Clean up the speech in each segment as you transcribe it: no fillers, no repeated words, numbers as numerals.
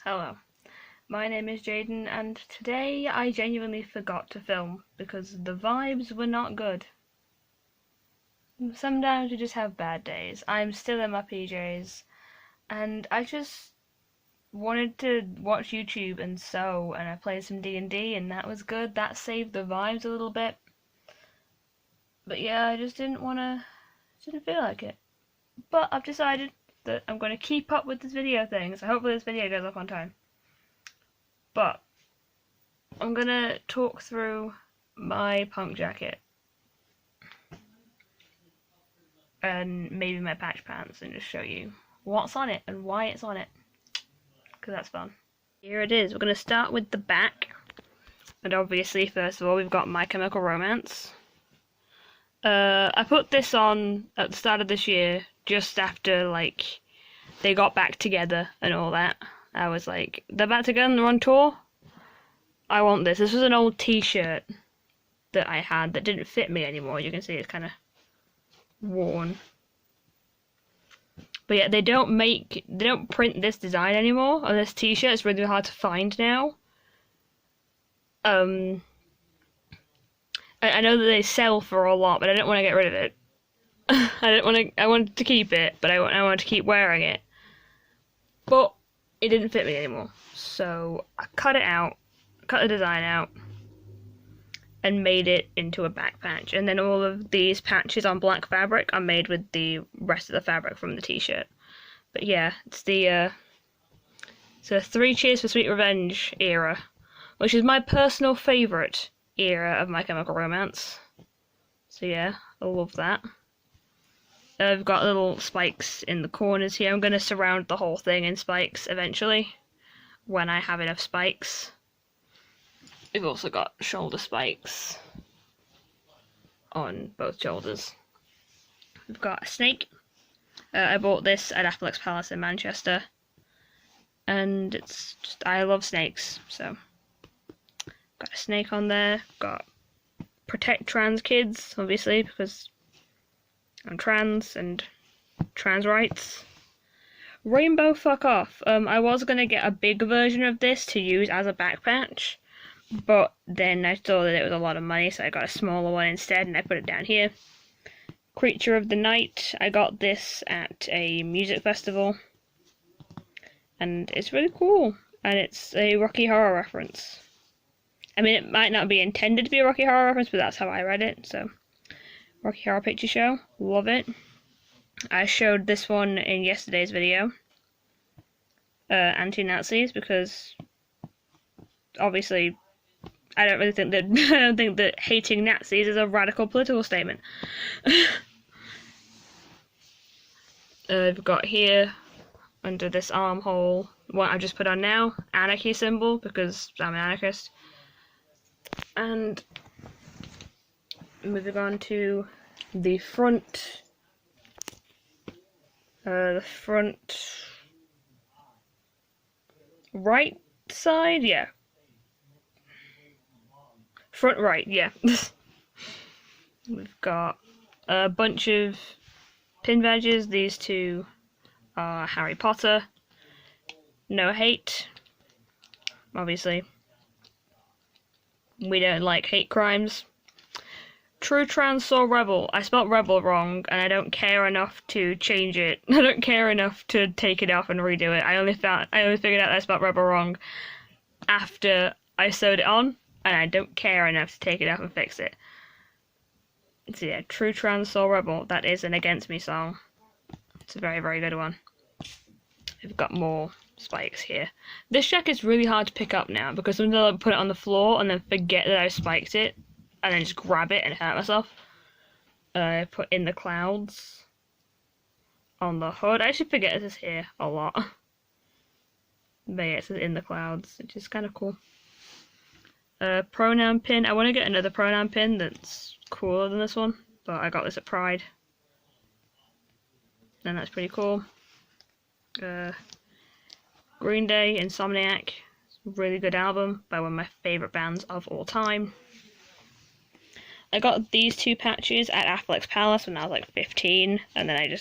Hello, my name is Jaden, and today I genuinely forgot to film because the vibes were not good. Sometimes we just have bad days. I'm still in my PJs, and I just wanted to watch YouTube and sew, and I played some D&D, and that was good. That saved the vibes a little bit. But yeah, I just didn't feel like it. But I've decided that I'm going to keep up with this video thing, so hopefully this video goes up on time. But I'm gonna talk through my punk jacket and maybe my patch pants and just show you what's on it and why it's on it, because that's fun. Here it is. We're gonna start with the back, and obviously first of all we've got My Chemical Romance. I put this on at the start of this year, just after like they got back together and all that. I was like, they're back together, they're on tour. I want this. This was an old t-shirt that I had that didn't fit me anymore. You can see it's kind of worn. But yeah, they don't print this design anymore on this t-shirt. It's really hard to find now. I know that they sell for a lot, but I didn't want to get rid of it. I wanted to keep it, but I wanted to keep wearing it. But it didn't fit me anymore. So I cut it out, cut the design out, and made it into a back patch. And then all of these patches on black fabric are made with the rest of the fabric from the t-shirt. But yeah, it's the 3 Cheers for Sweet Revenge era, which is my personal favourite era of My Chemical Romance. So yeah, I love that. I've got little spikes in the corners here. I'm going to surround the whole thing in spikes eventually, when I have enough spikes. We've also got shoulder spikes on both shoulders. We've got a snake. I bought this at Affleck's Palace in Manchester, and it's just, I love snakes, so got a snake on there. Got protect trans kids, obviously, because I'm trans and trans rights. Rainbow fuck off. I was gonna get a big version of this to use as a back patch, but then I saw that it was a lot of money, so I got a smaller one instead, and I put it down here. Creature of the Night. I got this at a music festival, and it's really cool, and it's a Rocky Horror reference. I mean, it might not be intended to be a Rocky Horror reference, but that's how I read it, so. Rocky Horror Picture Show. Love it. I showed this one in yesterday's video. Anti-Nazis, because obviously I don't think that hating Nazis is a radical political statement. I've got here under this armhole what I've just put on now, anarchy symbol, because I'm an anarchist. And moving on to the front right side, yeah. Front right, yeah. We've got a bunch of pin badges. These two are Harry Potter. No hate. Obviously. We don't like hate crimes. True Trans Soul Rebel. I spelt rebel wrong, and I don't care enough to change it. I don't care enough to take it off and redo it. I only figured out that I spelt rebel wrong after I sewed it on, and I don't care enough to take it off and fix it. So yeah, True Trans Soul Rebel. That is an Against Me song. It's a very, very good one. We've got more spikes here. This jacket's really hard to pick up now, because sometimes I put it on the floor and then forget that I spiked it, and then just grab it and hurt myself. I put In the Clouds on the hood. I actually forget this here a lot. But yeah, it says In the Clouds, which is kind of cool. Pronoun pin. I want to get another pronoun pin that's cooler than this one, but I got this at Pride. And that's pretty cool. Green Day, Insomniac. Really good album by one of my favourite bands of all time. I got these two patches at Affleck's Palace when I was like 15, and then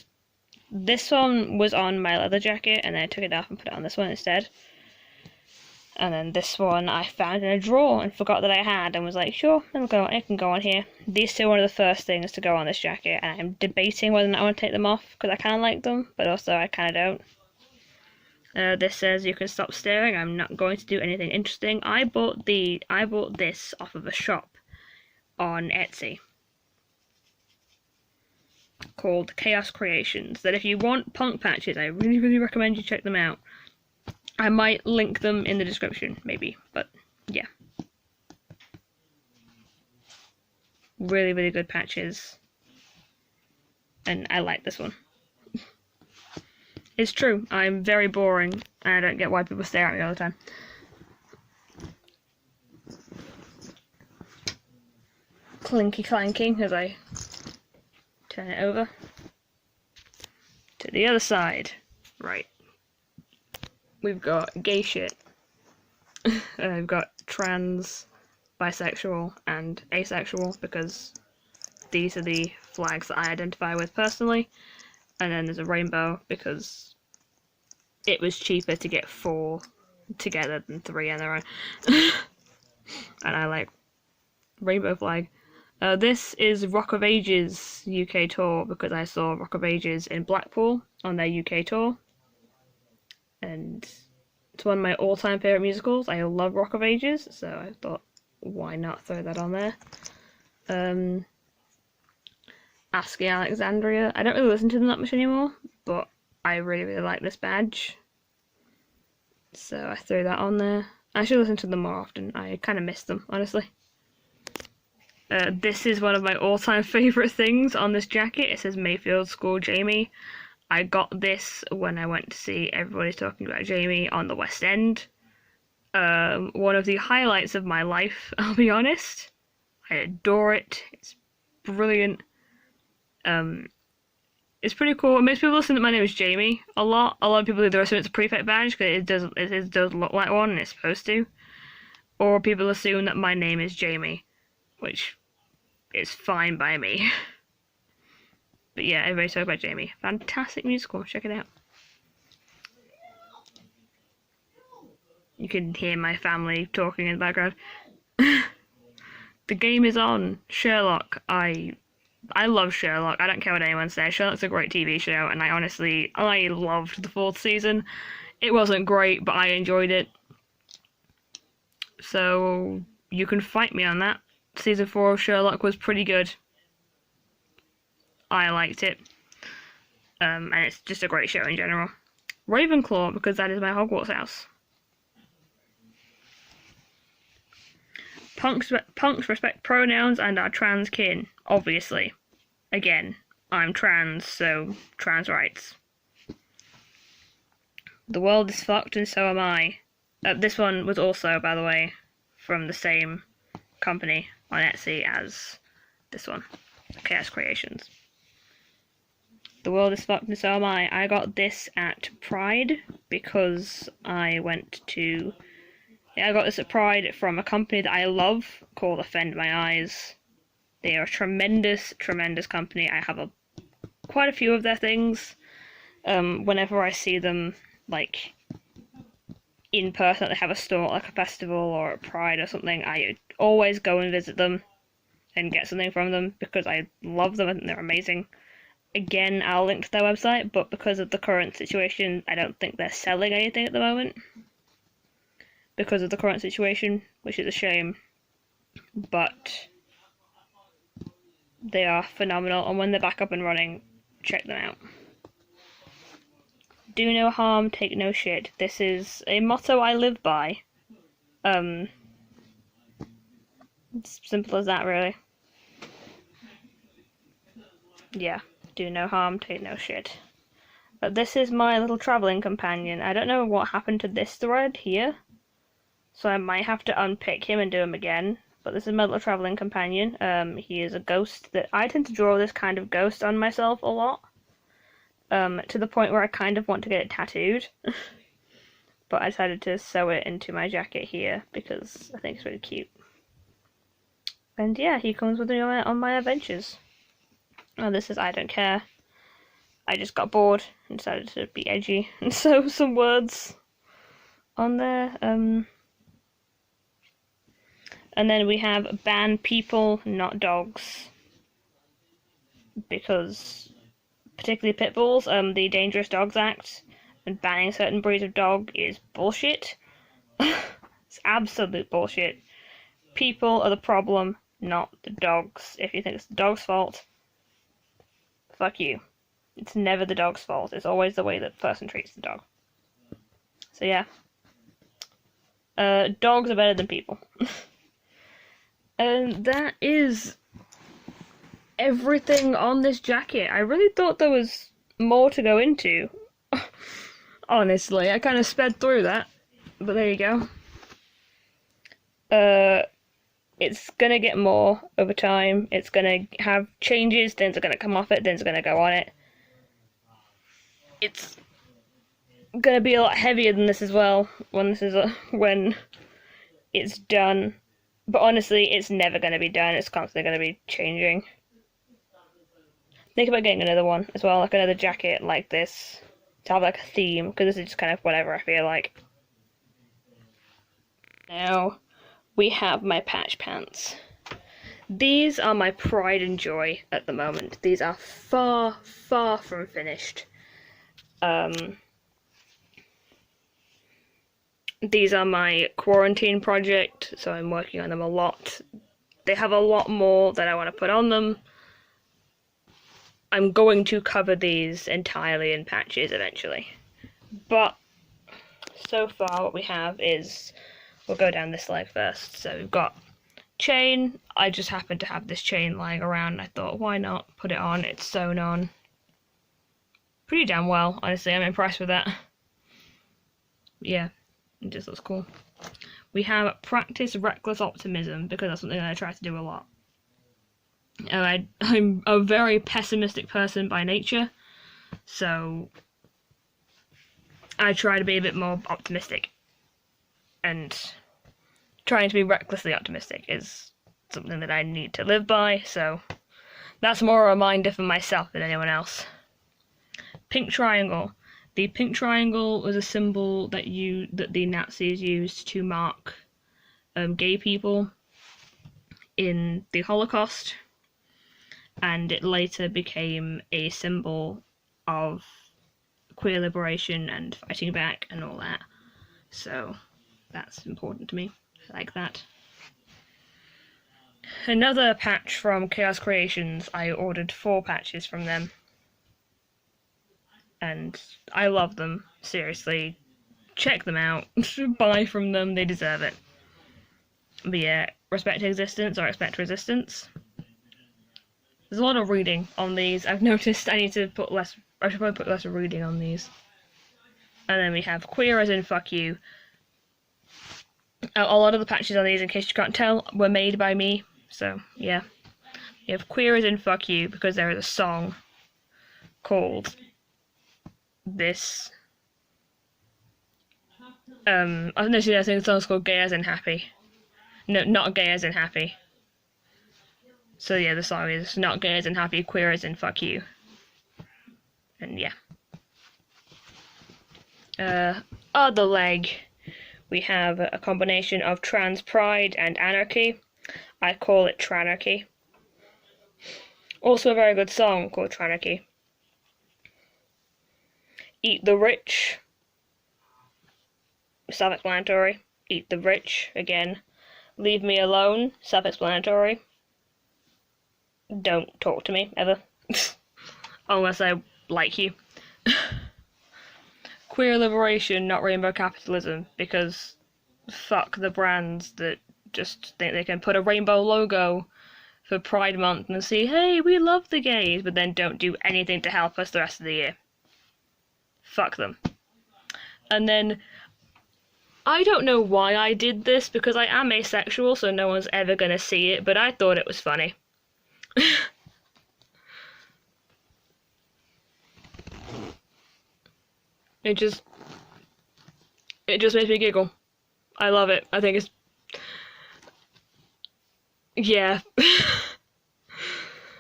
this one was on my leather jacket, and then I took it off and put it on this one instead. And then this one I found in a drawer and forgot that I had, and was like, sure, it can go on here. These two are one of the first things to go on this jacket, and I'm debating whether or not I want to take them off, because I kind of like them, but also I kind of don't. This says you can stop staring. I'm not going to do anything interesting. I bought this off of a shop on Etsy called Chaos Creations, that if you want punk patches, I really recommend you check them out. I might link them in the description, maybe, but yeah. Really good patches. And I like this one. It's true, I'm very boring, and I don't get why people stare at me all the time. Clinky clanking as I turn it over. To the other side. Right. We've got gay shit. We've got trans, bisexual, and asexual, because these are the flags that I identify with personally. And then there's a rainbow, because it was cheaper to get 4 together than 3 on their own. And I like rainbow flag. This is Rock of Ages UK tour, because I saw Rock of Ages in Blackpool on their UK tour. And it's one of my all-time favourite musicals. I love Rock of Ages, so I thought, why not throw that on there? Asking Alexandria. I don't really listen to them that much anymore, but I really like this badge. So I threw that on there. I should listen to them more often. I kind of miss them, honestly. This is one of my all-time favourite things on this jacket. It says Mayfield School Jamie. I got this when I went to see Everybody's Talking About Jamie on the West End. One of the highlights of my life, I'll be honest. I adore it. It's brilliant. It's pretty cool. It makes people listen that my name is Jamie a lot. A lot of people either assume it's a prefect badge, because it does look like one and it's supposed to. Or people assume that my name is Jamie, which is fine by me. But yeah, Everybody's Talking About Jamie. Fantastic musical, check it out. You can hear my family talking in the background. The game is on. Sherlock. I love Sherlock. I don't care what anyone says. Sherlock's a great TV show, and I loved the 4th season. It wasn't great, but I enjoyed it. So you can fight me on that. Season 4 of Sherlock was pretty good. I liked it. And it's just a great show in general. Ravenclaw, because that is my Hogwarts house. Punks respect pronouns and are trans kin, obviously. Again, I'm trans, so trans rights. The world is fucked and so am I. This one was also, by the way, from the same company on Etsy as this one, Chaos Creations. The world is fucked and so am I. I got this at Pride because I went to... I got this at Pride from a company that I love called Offend My Eyes. They are a tremendous company. I have quite a few of their things. Whenever I see them, like, in person, they have a store at, like, a festival or at Pride or something, I always go and visit them and get something from them because I love them and they're amazing. Again, I'll link to their website, but because of the current situation, I don't think they're selling anything at the moment. Because of the current situation, which is a shame. But they are phenomenal, and when they're back up and running, check them out. Do no harm, take no shit. This is a motto I live by. It's simple as that, really. Yeah, do no harm, take no shit. But this is my little travelling companion. I don't know what happened to this thread here, so I might have to unpick him and do him again. But this is my little travelling companion. He is a ghost that I tend to draw this kind of ghost on myself a lot. To the point where I kind of want to get it tattooed. But I decided to sew it into my jacket here because I think it's really cute. And yeah, he comes with me on my adventures. Oh, this is I don't care. I just got bored and decided to be edgy and sew some words on there. And then we have ban people, not dogs. Because, particularly pit bulls, the Dangerous Dogs Act and banning certain breeds of dog is bullshit. It's absolute bullshit. People are the problem, not the dogs. If you think it's the dog's fault, fuck you. It's never the dog's fault. It's always the way that person treats the dog. So yeah. Dogs are better than people. And that is everything on this jacket. I really thought there was more to go into. Honestly, I kind of sped through that. But there you go. It's gonna get more over time. It's gonna have changes, things are gonna come off it, things are gonna go on it. It's gonna be a lot heavier than this as well when it's done. But honestly, it's never gonna be done. It's constantly gonna be changing. Think about getting another one as well, like another jacket like this to have like a theme, because this is just kind of whatever I feel like. Now we have my patch pants. These are my pride and joy at the moment. These are far, far from finished. These are my quarantine project, so I'm working on them a lot. They have a lot more that I want to put on them. I'm going to cover these entirely in patches eventually. But so far what we have is, we'll go down this leg first. So we've got chain. I just happened to have this chain lying around and I thought, why not put it on? It's sewn on pretty damn well, honestly. I'm impressed with that. Yeah, it just looks cool. We have practice reckless optimism, because that's something that I try to do a lot. And I'm a very pessimistic person by nature, so I try to be a bit more optimistic. And trying to be recklessly optimistic is something that I need to live by, so that's more a reminder for myself than anyone else. Pink triangle. The pink triangle was a symbol that the Nazis used to mark gay people in the Holocaust, and it later became a symbol of queer liberation and fighting back and all that. So that's important to me. I like that. Another patch from Chaos Creations. I ordered 4 patches from them. And I love them. Seriously. Check them out. Buy from them. They deserve it. But yeah, respect existence or expect resistance. There's a lot of reading on these. I've noticed I should probably put less reading on these. And then we have queer as in fuck you. A lot of the patches on these, in case you can't tell, were made by me. So, yeah. You have queer as in fuck you, because there is a song called this. I think the song's called Gay as in Happy. No, not gay as in happy. So yeah, the song is not gay as in happy, queer as in fuck you. And yeah. Other leg. We have a combination of trans pride and anarchy. I call it Tranarchy. Also a very good song called Tranarchy. Eat the rich. Self-explanatory. Eat the rich, again. Leave me alone, self-explanatory. Don't talk to me, ever. Unless I like you. Queer liberation, not rainbow capitalism, because fuck the brands that just think they can put a rainbow logo for Pride Month and say, hey, we love the gays, but then don't do anything to help us the rest of the year. Fuck them. And then, I don't know why I did this, because I am asexual, so no one's ever gonna see it, but I thought it was funny. It just makes me giggle. I love it. I think it's... yeah.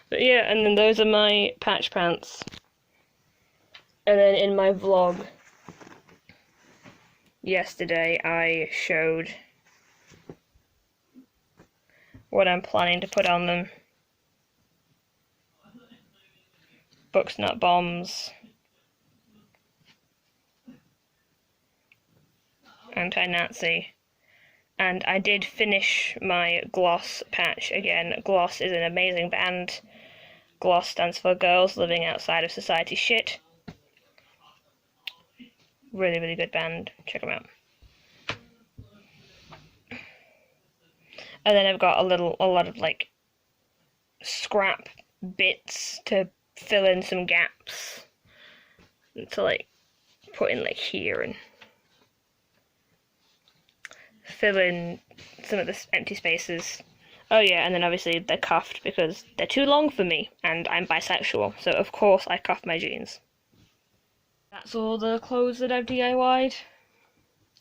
But yeah, and then those are my patch pants. And then in my vlog yesterday, I showed what I'm planning to put on them. Books Not Bombs. Anti-Nazi. And I did finish my Gloss patch again. Gloss is an amazing band. Gloss stands for Girls Living Outside of Society Shit. Really, really good band. Check them out. And then I've got a lot of like scrap bits to fill in some gaps. To like put in like here and fill in some of the empty spaces. Oh yeah, and then obviously they're cuffed because they're too long for me, and I'm bisexual, so of course I cuff my jeans. That's all the clothes that I've DIY'd.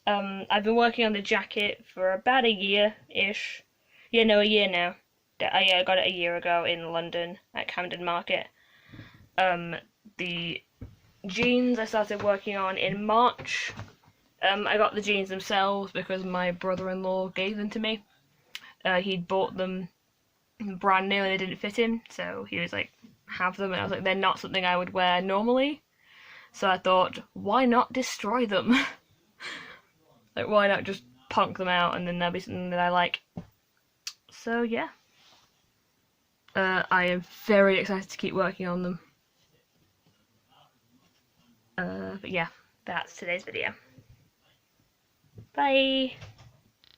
I've been working on the jacket for about a year-ish. Yeah, no, a year now. I got it a year ago in London at Camden Market. The jeans I started working on in March. I got the jeans themselves because my brother-in-law gave them to me. He'd bought them brand new and they didn't fit him, so he was like, have them, and I was like, they're not something I would wear normally. So I thought, why not destroy them? Like, why not just punk them out and then there'll be something that I like. So yeah. I am very excited to keep working on them. But yeah, that's today's video. Bye!